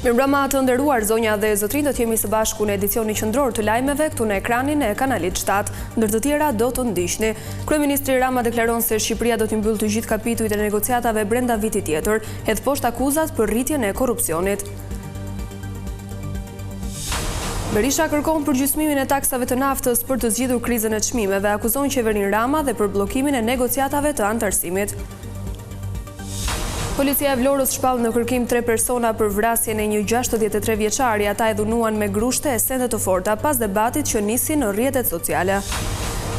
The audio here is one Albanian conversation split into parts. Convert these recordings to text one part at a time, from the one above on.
Mirëmbrëma të nderuar zonja dhe zotrinj, do të jemi së bashku në edicionin qendror të lajmeve këtu në ekranin e kanalit 7, ndër të tjera do të ndiqni. Kryeministri Rama deklaron se Shqipëria do të mbyllë të gjithë kapitujt e negociatave brenda vitit tjetër, hedh poshtë akuzat për rritjen e korrupsionit. Berisha kërkon përgjysmimin e taksave të naftës për të zgjidhur krizën e çmimeve, akuzon qeverinë Rama dhe për bllokimin e negociatave të antarësimit. Policia e Vlorës shpall në kërkim 3 persona për vrasjen e një 63 vjeçari, ata e dhunuan me grushte e sende të forta pas debatit që nisi në rrjetet sociale.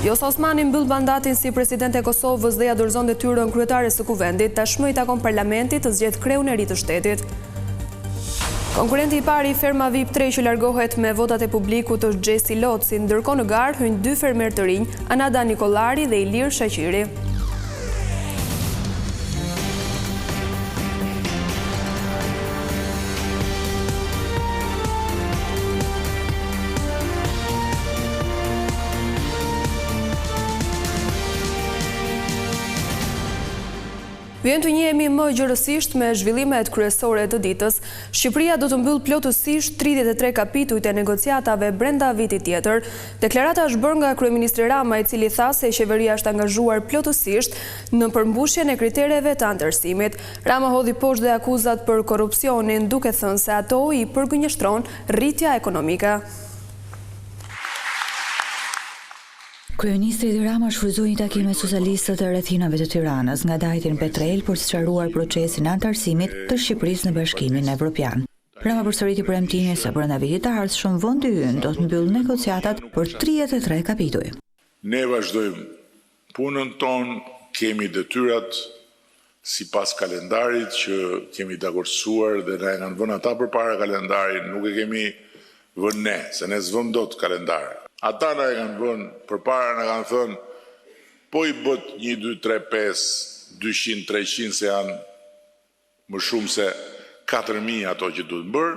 Vjosa Osmani mbyll mandatin si president e Kosovës dhe ja dorëzon detyrën kryetares së kuvendit, tashmë i takon parlamentit të zgjedhë kreun e ri të shtetit. Konkurrenti i parë i Ferma VIP 3 që largohet me votat e publikut është Xhesi Loci, ndërkohë në garë hyjnë 2 fermer të rinj, Anada Nikolari dhe Ilir Shaqiri. Vjen të njihemi më gjërësisht me zhvillimet kryesore të ditës. Shqipëria do të mbyllë plotësisht 33 kapitujt e negociatave brenda vitit tjetër. Deklarata është bërë nga kryeministri Rama, i cili tha se qeveria është angazhuar plotësisht në përmbushjen e kritereve të antarësimit. Rama hodhi poshtë dhe akuzat për korrupsionin, duke thënë se ato i përgënjeshtron rritja ekonomike. Kryeministri Rama shfrytzoi një takim me socialistët e rrethinave të Tiranës nga dajtin Petrel për të sqaruar procesin e antarësimit të Shqipërisë në Bashkimin Evropian. Rama përsëriti premtimin se brenda vitit të ardhshëm vendi ynë do të mbyllë negociatat për 33 kapituj. Ne vazhdojmë punën tonë, kemi detyrat sipas kalendarit që kemi dakordsuar dhe na e kanë vënë ata përpara kalendarit, nuk e kemi vënë ne, se ne s'vëm dot kalendar. Ata na e kanë vënë përpara, na kanë thënë po i bët 1, 2, 3, 5, 200, 300 se janë më shumë se 4.000 ato që duhet bërë.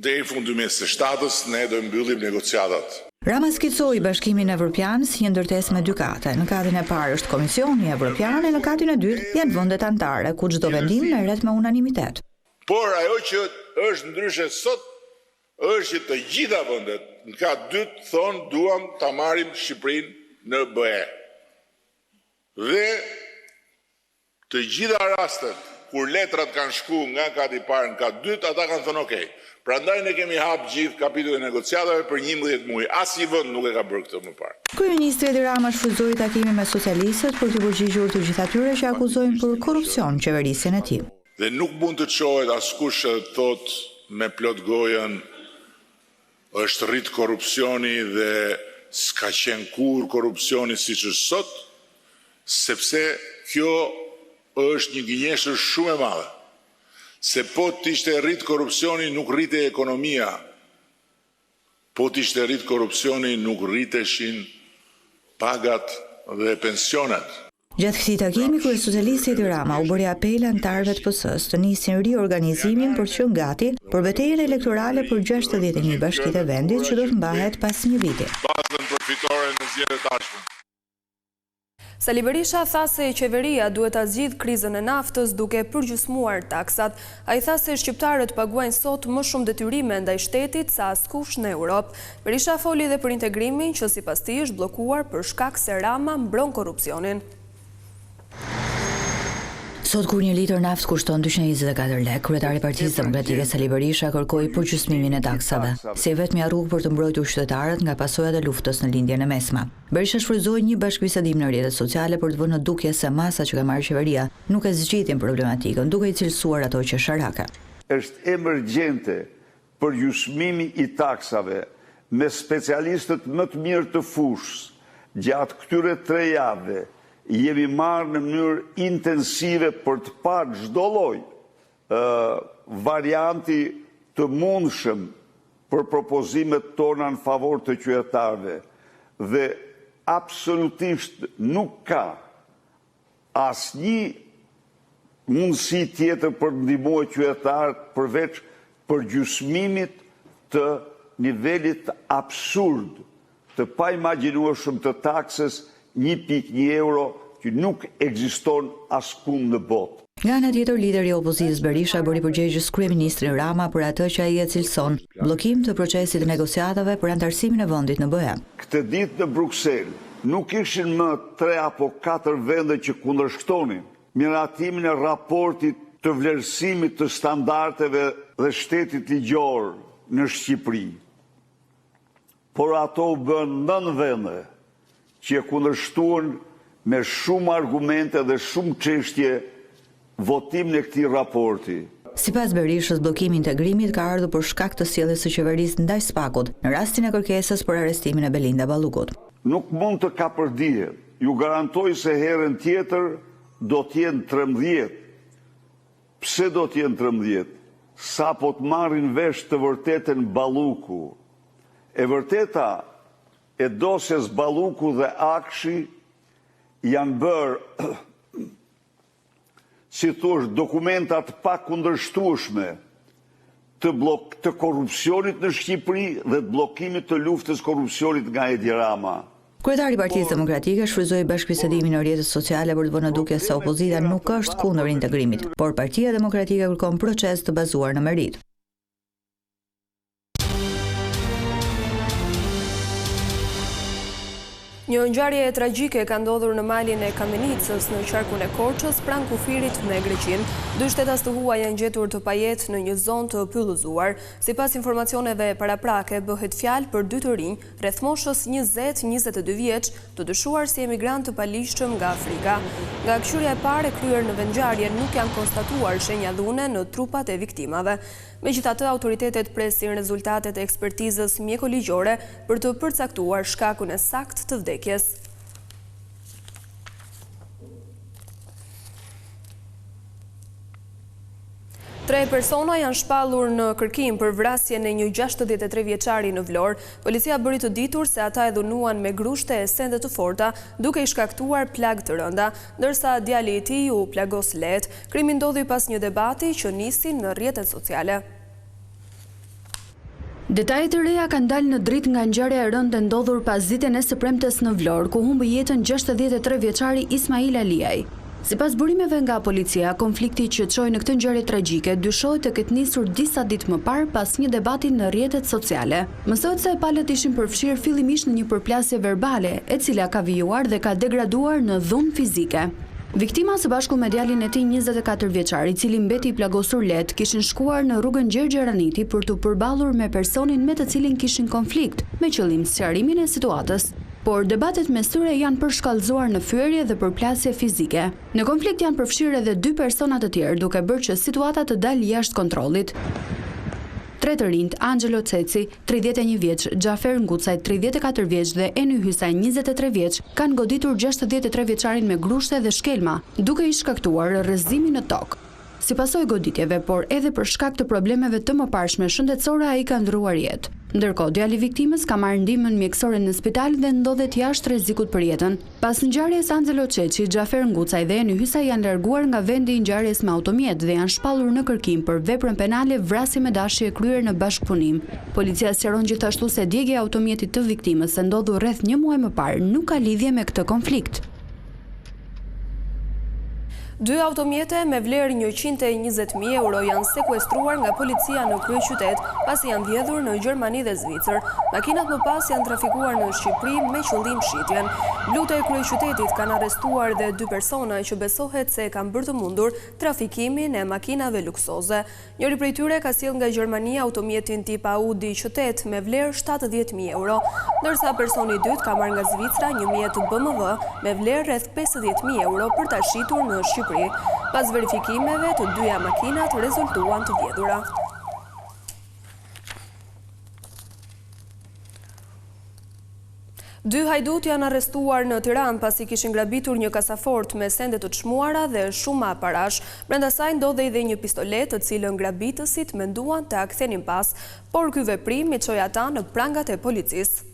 Deri në fund 2027 ne do mbyllim negociatat. Rama skicoi Bashkimin Evropian si një ndërtesë me 2 kate. Në katin e parë është Komisioni Evropian e në katin e dytë janë vendet anëtare, ku çdo vendim merret me unanimitet. Por ajo që është ndryshe sot është që të gjitha vendet në katë dytë thonë duam ta marrim Shqipërinë në BE. Dhe të gjitha rastet kur letrat kanë shku nga kati i parë në katë dytë, ata kanë thënë okay. Prandaj ne kemi hap gjithë kapitujt e negociatave për 11 muaj. Asnjë vend nuk e ka bërë këtë më parë. Kryeministri Rama shfrytzoi takimin me socialistët për të përgjigjur të gjithë atyre që akuzojnë për korrupsion qeverisjen e tij. Dhe nuk mund të çohet askush që thotë me plot gojën është rrit korrupsioni dhe s'ka qenë kur korrupsioni siç është sot, sepse kjo është një gënjeshtër shumë e madhe. Se po t'ishte rrit korrupsioni nuk rritej ekonomia. Po t'ishte rrit korrupsioni nuk rriteshin pagat dhe pensionet. Gjatë këtij takimi, kryesocialisti Rama u bëri apel anëtarëve të PS-s të nisin riorganizimin për të qenë gati për betejën elektorale për 61 bashkitë e vendit që do të mbahet pas një viti. Bazën përfitore në zgjedhjet e tashme. Sali Berisha tha se qeveria duhet ta zgjidhë krizën e naftës duke përgjysmuar taksat. Ai tha se shqiptarët paguajnë sot më shumë detyrime ndaj shtetit sa askush në Europë. Berisha foli edhe për integrimin që sipas tij është bllokuar për shkak se Rama mbron korrupsionin. Sot kur një litër naftë kushton 224 lekë, kryetari i Partisë Demokratike Sali Berisha kërkoi përgjysmimin e taksave, si vetmja rrugë për të mbrojtur qytetarët nga pasojat e luftës në lindjen e mesme. Berisha shfrytzoi një bashkëbisedim në rrjetet sociale për të vënë në dukje se masa që ka marrë qeveria nuk e zgjidhin problematikën, duke i cilësuar ato që sharake. Është emergjente përgjysmimi i taksave me specialistët më të mirë të fushës gjatë këtyre 3 javëve. Jemi marrë në mënyrë intensive për të parë çdo lloj varianti të mundshëm për propozimet tona në favor të qytetarëve dhe absolutisht nuk ka asnjë mundësi tjetër për të ndihmuar qytetarët përveç përgjysmimit të nivelit absurd të paimagjinueshëm të taksës 1.1 euro që nuk ekziston askund në botë. Nga ana tjetër, lideri i opozitës Berisha bëri përgjegjës kryeministrin Rama për atë që ai e cilëson bllokim të procesit të negociatave për antarësimin e vendit në BE. Këtë ditë në Bruksel nuk ishin më 3 apo 4 vende që kundërshtonin miratimin e raportit të vlerësimit të standardeve dhe shtetit ligjor në Shqipëri. Por ato u bën 9 vende që e kundërshtuan me shumë argumente dhe shumë çështje votimin e këtij raporti. Sipas Berishës, bllokimi i integrimit ka ardhur për shkak të sjelljes së qeverisë ndaj SPAK-ut në rastin e kërkesës për arrestimin e Belinda Ballukut. Nuk mund të kapërdihet. Ju garantoj se herën tjetër do t'jenë 13. Pse do t'jenë 13? Sa po të marrin vesh të vërtetën Balluku. E vërteta e dosjes Balluku dhe Akshi janë bërë si thush, dokumentat pa kundërshtueshme të korrupsionit në Shqipëri dhe të bllokimit të luftës korrupsionit nga Edi Rama. Kryetari i Partisë Demokratike shfryzoi bashkëbisedimin në rrjetet sociale për të vënë duke se opozita nuk është kundër integrimit, por Partia Demokratike kërkon proces të bazuar në merit. Një ngjarje tragjike ka ndodhur në malin e Kamenicës në qarkun e Korçës pranë kufirit me Greqinë. 2 shtetas të huaj janë gjetur të pajet në një zonë të pyllëzuar. Sipas informacioneve paraprake, bëhet fjalë për 2 të rinj, rreth moshës 20-22 vjeç, të dyshuar si emigrant të paligjshëm nga Afrika. Nga këshyrja e parë kryer në vendngjarje nuk janë konstatuar shenja dhune në trupat e viktimave. Megjithatë, autoritetet presin rezultatet e ekspertizës mjekoligjore për të përcaktuar shkakun e saktë të vdekjes. Tre persona janë shpallur në kërkim për vrasjen e një 63 vjeçari në Vlorë. Policia bëri të ditur se ata e dhunuan me grushte e sende të forta, duke i shkaktuar plagë të rënda, ndërsa djali i tij u plagos lehtë. Krimi ndodhi pas një debati që nisi në rrjetet sociale. Detajet e reja kanë dalë në dritë nga ngjarja e rëndë ndodhur pas ditën e së premtes në Vlorë, ku humbi jetën 63 vjeçari Ismail Aliaj. Sipas burimeve nga policia, konflikti që çoi në këtë ngjarje tragjike dyshohet të ketë nisur disa ditë më parë pas një debati në rrjetet sociale. Mësohet se palët ishin përfshirë fillimisht në një përplasje verbale, e cila ka vijuar dhe ka degraduar në dhunë fizike. Viktima së bashku me djalin e tij 24 vjeçar, i cili mbeti i plagosur lehtë, kishin shkuar në rrugën Gjergj Raniti për të përballur me personin me të cilin kishin konflikt, me qëllim sqarimin e situatës. Por debatet mes tyre janë përshkallëzuar në fyerje dhe përplasje fizike. Në konflikt janë përfshirë edhe 2 persona të tjerë, duke bërë që situata të dalë jashtë kontrollit. 3 të rinjt, Angelo Ceci, 31 vjeç, Xhafer Ngucaj, 34 vjeç dhe Eny Hysaj, 23 vjeç, kanë goditur 63 vjeçarin me grushte dhe shkelma, duke i shkaktuar rrëzimin në tokë. Si pasojë goditjeve, por edhe për shkak të problemeve të mëparshme shëndetësore, ai ka ndruar jetë. Ndërkohë, djali viktimës ka marrë ndihmën mjekësore në spital dhe ndodhet jashtë rrezikut për jetën. Pas ngjarjes, Angelo Çeçi, Xhafer Ngucaj dhe Eny Hysaj janë larguar nga vendi i ngjarjes me automjet dhe janë shpallur në kërkim për veprën penale vrasje me dashje kryer në bashkëpunim. Policia sqaron gjithashtu se djegja e automjetit të viktimës se ndodhur rreth një muaj më parë nuk ka lidhje me këtë konflikt. 2 automjete me vlerë 120.000 euro janë sekuestruar nga policia në kryeqytet, pasi janë vjedhur në Gjermani dhe Zvicër. Makinat më pas janë trafikuar në Shqipëri me qëllim shitjen. Blut e kryeqytetit kanë arrestuar dhe 2 persona që besohet se kanë bërë të mundur trafikimin e makinave luksoze. Njëri prej tyre ka sjellë nga Gjermania automjetin tip Audi Q8 me vlerë 70.000 euro, ndërsa personi i dytë ka marrë nga Zvicra një mjet BMW me vlerë rreth 50.000 euro për ta shitur në Shqipëri. Pas verifikimeve, të dyja makinat rezultuan të vjedhura. Dy hajdut janë arrestuar në Tiranë pasi kishin grabitur një kasafort me sende të çmuara dhe shumë parash. Brenda saj ndodhej edhe një pistolet, të cilën grabitësit menduan ta kthenin pas, por ky veprim i çoi ata në prangat e policisë.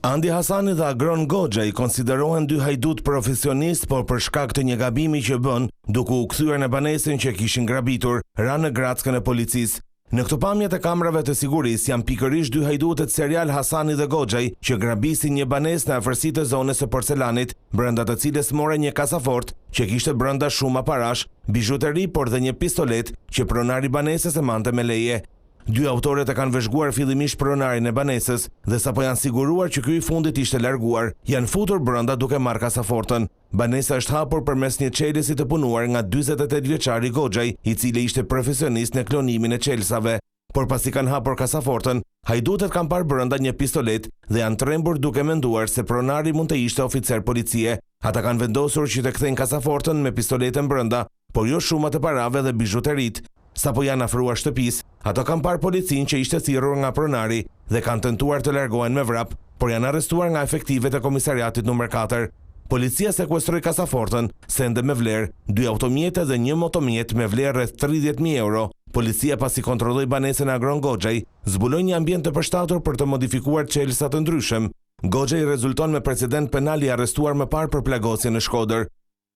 Andi Hasani dhe Agron Goxha i konsiderohen 2 hajdut profesionist, por për shkak të një gabimi që bën, duke u kthyer në banesën që kishin grabitur, ranë në grackën e policisë. Në këto pamjet e kamerave të sigurisë janë pikërisht dy hajdutet serial Hasani dhe Goxhaj që grabisin një banesë në afërsitë e zonës së porcelanit, brenda të cilës more një kasafort që kishte brenda shumë aparash, bizhuteri, por dhe një pistolet që pronari banesës e mante me leje. Dy autorët e kanë vëzhguar fillimisht pronarin e banesës dhe sapo janë siguruar që ky i fundit ishte larguar, janë futur brenda duke marrë kasafortën. Banesa është hapur përmes një çelësi të punuar nga 48 vjeçari Goxhaj, i cili ishte profesionist në klonimin e çelësave. Por pasi kanë hapur kasafortën, hajdutet kanë parë brenda një pistolet dhe janë trembur duke menduar se pronari mund të ishte oficer policie. Ata kanë vendosur që të kthejnë kasafortën me pistoletën brenda, por jo shumat e parave dhe bizhuterit. Sapo janë afruar shtëpisë, ato kanë parë policin që ishte thirrur nga pronari dhe kanë tentuar të largohen me vrap, por janë arrestuar nga efektivet e komisariatit numër 4. Policia sekuestroi kasafortën, sende me vlerë, 2 automjete dhe një motomjet me vlerë rreth 30.000 euro. Policia pasi kontrolloi banesën e Agron Goxhaj, zbuloi një ambient të përshtatur për të modifikuar çelësa të ndryshëm. Goxhaj rezulton me precedent penal i arrestuar më parë për plagosje në Shkodër.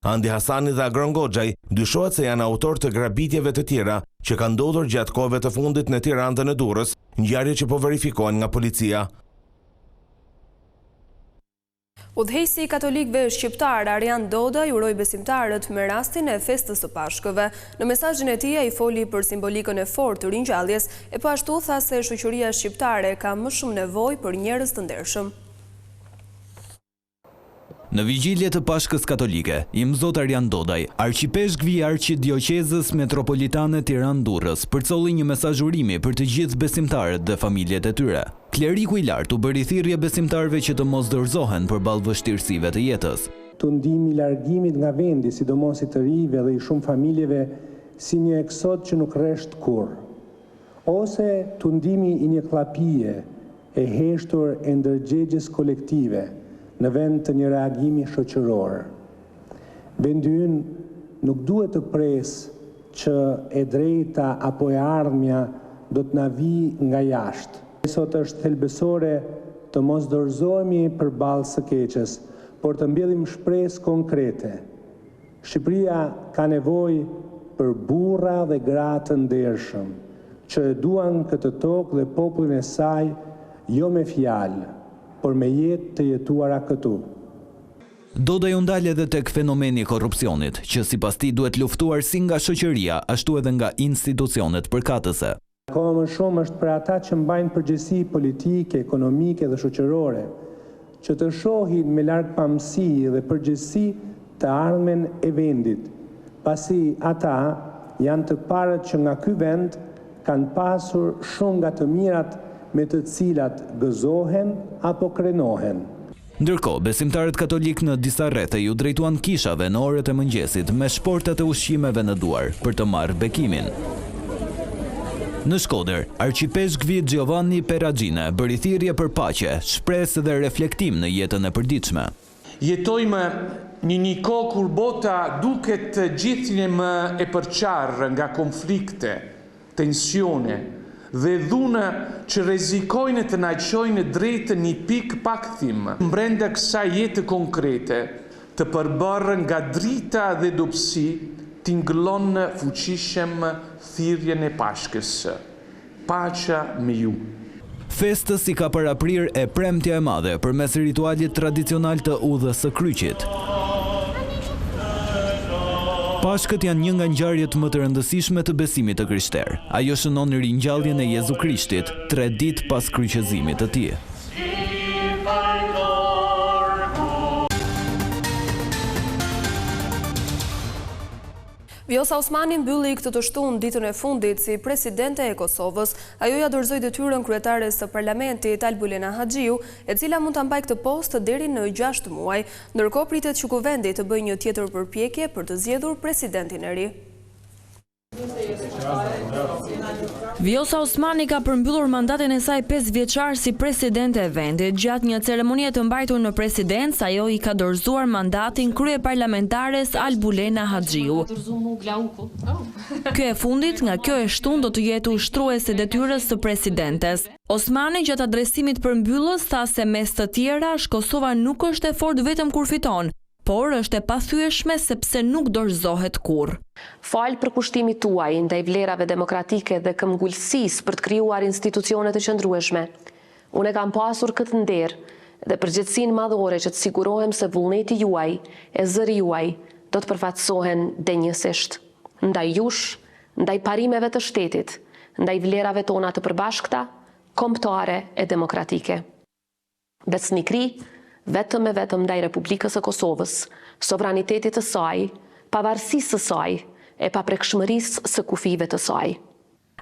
Andi Hasani dhe Agron Goxhaj dyshohet se janë autor të grabitjeve të tjera që kanë ndodhur gjatë kohëve të fundit në Tiranë dhe në Durrës, ngjarje që po verifikohen nga policia. Udhëheqësi i katolikëve shqiptar Arjan Doda i uroi besimtarët me rastin e festës së Pashkëve. Në mesazhin e tij ai foli për simbolikën e fortë të ringjalljes e po ashtu tha se shoqëria shqiptare ka më shumë nevojë për njerëz të ndershëm. Në vigjilje të Pashkës Katolike, Imzot Arjan Dodaj, arqipeshkvi i Arqidioqezës Metropolitane Tiranë-Durrës, përcolli një mesazh urimi për të gjithë besimtarët dhe familjet e tyre. Kleriku i lartë u bëri thirrje besimtarëve që të mos dorëzohen përballë vështirësive të jetës. Të ndihmi largimit nga vendi, sidomos i të rive dhe i shumë familjeve, si një eksod që nuk rresht kurrë, ose të ndihmi i një llapie e heshtur e ndërgjegjes kolektive në vend të një reagimi shoqëror. Vendi ynë nuk duhet të presë që e drejta apo e ardhmja do të na vijë nga jashtë. Sot është thelbësore të mos dorëzohemi përballë së keqes, por të mbjellim shpresë konkrete. Shqipëria ka nevojë për burra dhe gra të ndershëm, që e duan këtë tokë dhe popullin e saj jo me fjalë, por me jetë të jetuara këtu. Dodaj u ndal edhe tek fenomeni i korrupsionit, që sipas tij duhet luftuar si nga shoqëria, ashtu edhe nga institucionet përkatëse. Akoma më shumë është për ata që mbajnë përgjegjësi politike, ekonomike dhe shoqërore, që të shohin me largpamësi dhe përgjegjësi të ardhmen e vendit, pasi ata janë të parët që nga ky vend kanë pasur shumë nga të mirat me të cilat gëzohen apo krenohen. Ndërkohë, besimtarët katolik në disa rrethe ju drejtuan kishave në orët e mëngjesit me shportat e ushqimeve në duar për të marrë bekimin. Në Shkodër, arqipeshkvi Giovanni Peragine bëri thirrje për paqe, shpresë dhe reflektim në jetën e përditshme. Jetojmë një kohë kur bota duket gjithnjë më e përqarë nga konflikte, tensione dhe dhuna që rrezikojnë të na çojnë drejt një pikë pakthim brenda kësaj jete konkrete, të përbërë nga drita dhe dobësi, tingëllon fuqishëm thirrjen e Pashkës. Paqja me ju. Festës i ka paraprir e premtja e madhe përmes ritualit tradicional të udhës së kryqit. Pashkët janë një nga ngjarjet më të rëndësishme të besimit të krishterë. Ajo shënon ringjalljen e Jezu Krishtit 3 ditë pas kryqëzimit të tij. Vjosa Osmani mbylli këtë të shtunë ditën e fundit si presidente e Kosovës. Ajo ja dorëzoi detyrën kryetares së parlamentit Albulena Haxhiu, e cila mund ta mbajë këtë post deri në 6 muaj. Ndërkohë pritet që kuvendi të bëjë një tjetër përpjekje për të zgjedhur presidentin e ri. Vjosa Osmani ka përmbyllur mandatin e saj 5 vjeçar si presidente e vendit. Gjatë një ceremonie të mbajtur në presidencë, ajo i ka dorëzuar mandatin kryeparlamentares Albulena Haxhiu. Ky e fundit, nga kjo e shtunë do të jetë ushtruese detyrës së presidentes. Osmani gjatë adresimit për mbyllës tha se mes të tjerash Kosova nuk është e fortë vetëm kur fiton, por është e pathyeshme sepse nuk dorëzohet kurrë. Falë për kushtimit tuaj ndaj vlerave demokratike dhe këmbgulësisë për të krijuar institucione të qëndrueshme. Unë kam pasur këtë nder dhe përgjegjësinë madhore që të sigurohem se vullneti juaj e zëri juaj do të përfaqësohen denjësisht ndaj jush, ndaj parimeve të shtetit, ndaj vlerave tona të përbashkëta, kombëtare e demokratike. Besnikri vetëm e vetëm ndaj Republikës së Kosovës, sovranitetit të saj, pavarësisë së saj e paprekshmërisë së kufive të saj.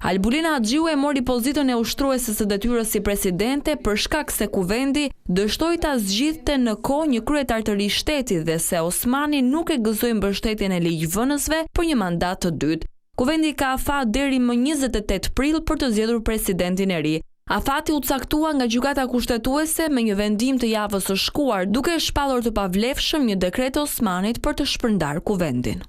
Albulina Haxhiu e mori pozitën e ushtruese së detyrës si presidente për shkak se kuvendi dështoi ta zgjidhte në kohë një kryetar të ri shteti dhe se Osmani nuk e gëzoi mbështetjen e ligjvënësve për një mandat të dytë. Kuvendi ka afat deri më 28 prill për të zgjedhur presidentin e ri. Afati u caktua nga gjykata kushtetuese me një vendim të javës së shkuar, duke shpallur të pavlefshëm një dekret të Osmanit për të shpërndar kuvendin.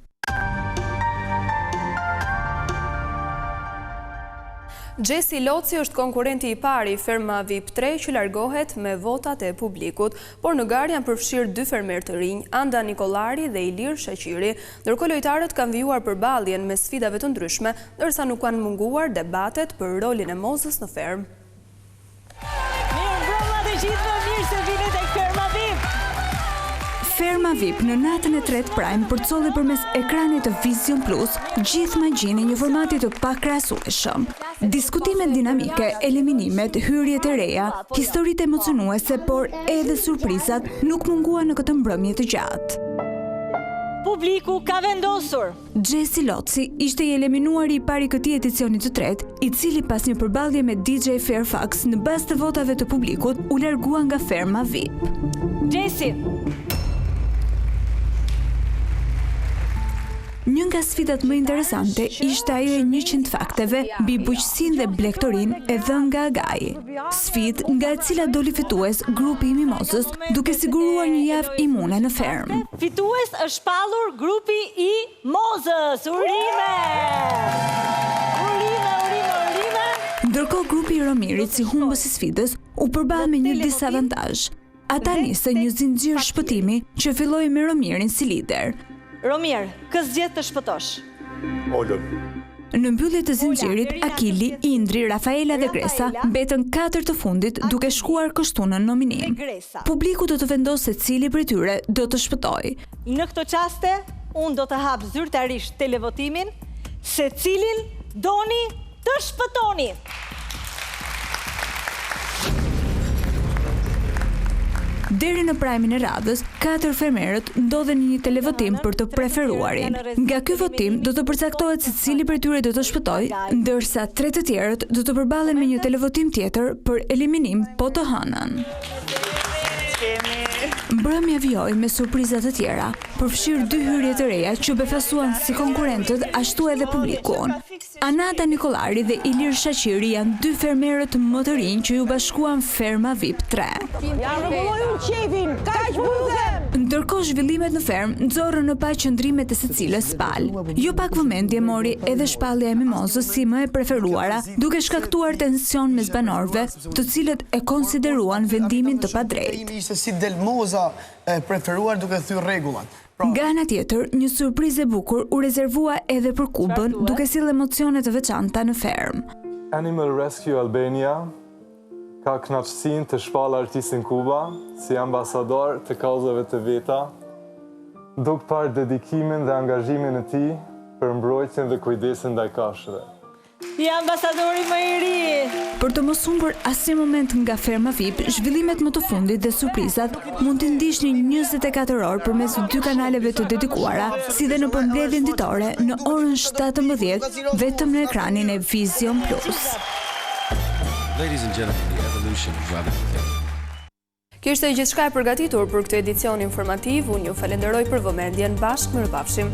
Gjesi Loci është konkurenti i parë i ferma VIP 3 që largohet me votat e publikut, por në garë janë përfshirë 2 fermerë të rinj, Anda Nikolari dhe Ilir Shaqiri, ndërkohë lojtarët kanë vijuar përballjen me sfidave të ndryshme, ndërsa nuk kanë munguar debatet për rolin e mozës në fermë. Mirëmbrëma të gjithëve, mirë se vini tek ferma VIP. Ferma VIP në natën e 3 Prime përcolli përmes ekranit të Vision Plus gjithë magjinë e një formati të pakrahasueshëm. Diskutimet dinamike, eliminimet, hyrjet e reja, historitë emocionuese, por edhe surprizat nuk munguan në këtë mbrëmje të gjatë. Publiku ka vendosur. Gjesi Loci ishte i eliminuari i pari këtij edicioni të tretë, i cili pas një përballje me DJ Fairfax në bazë të votave të publikut u largua nga ferma VIP. Gjesi. Një nga sfidat më interesante ishte ajo e 100 fakteve mbi bujqësinë dhe blegtorin e dhënë nga Agai. Sfidë nga e cila doli fitues grupi i Mimozës, duke siguruar një javë imune në fermë. Fitues është shpallur grupi i Mozës. Urime! Urime! Ndërkohë grupi i Romirit si humbës i sfidës u përball me një disavantazh. Ata nisën një zinxhir shpëtimi që filloi me Romirin si lider. Romir, kë zgjedh të shpëtosh? Olën. Në mbyllje të zinxhirit, Akili, Indri, Rafaela dhe Gresa mbetën 4 të fundit duke shkuar kështu në nominim. Publiku do të vendosë se cili prej tyre do të shpëtojë. Në këto qaste, unë do të hap zyrtarisht televotimin se cilin doni të shpëtoni. Deri në prajmin e radhës, 4 fermerët ndodhen në një televotim për të preferuarin. Nga ky votim do të përcaktohet se cili prej tyre do të shpëtojë, ndërsa 3 të tjerët do të përballen me një televotim tjetër për eliminim po të hënën. Mbrëmja vijoi me surprizat të tjera, përfshirë 2 hyrje të reja që befasuan si konkurrentët ashtu edhe publikun. Anata Nikolari dhe Ilir Shaqiri janë 2 fermerët më të rinj që ju bashkuan ferma VIP 3. Ja rregullojun qefin, kaq buhem! Ndërkohë zhvillimet në fermë nxorrën në pa qëndrimet e secilës palë. Jo pak vëmendje mori edhe shpallja e Mimozës si më e preferuara, duke shkaktuar tension mes banorëve, të cilët e konsideruan vendimin të padrejtë. Ishte si del moza e preferuar duke thyer rregullat. Nga ana tjetër, një surprizë e bukur u rezervua edhe për Kubën, duke sjellë emocione të veçanta në fermë. Animal Rescue Albania ka kënaqësinë të shpallë artistin Kuba si ambasador të kauzave të veta, duke parë dedikimin dhe angazhimin e tij për mbrojtjen dhe kujdesin ndaj kafshëve. I ambasadori më i ri. Për të mos humbur asnjë moment nga ferma VIP, zhvillimet më të fundit dhe surprizat mund t'i ndiqni 24 orë përmes 2 kanaleve të dedikuara, si dhe në përmbledhjen ditore në orën 17 vetëm në ekranin e Vision Plus. Ladies and gentlemen, the evolution of Robin. Kjo ishte gjithçka e përgatitur për këtë edicion informativ. Unë ju falenderoj për vëmendjen. Bashkë mirëpafshim.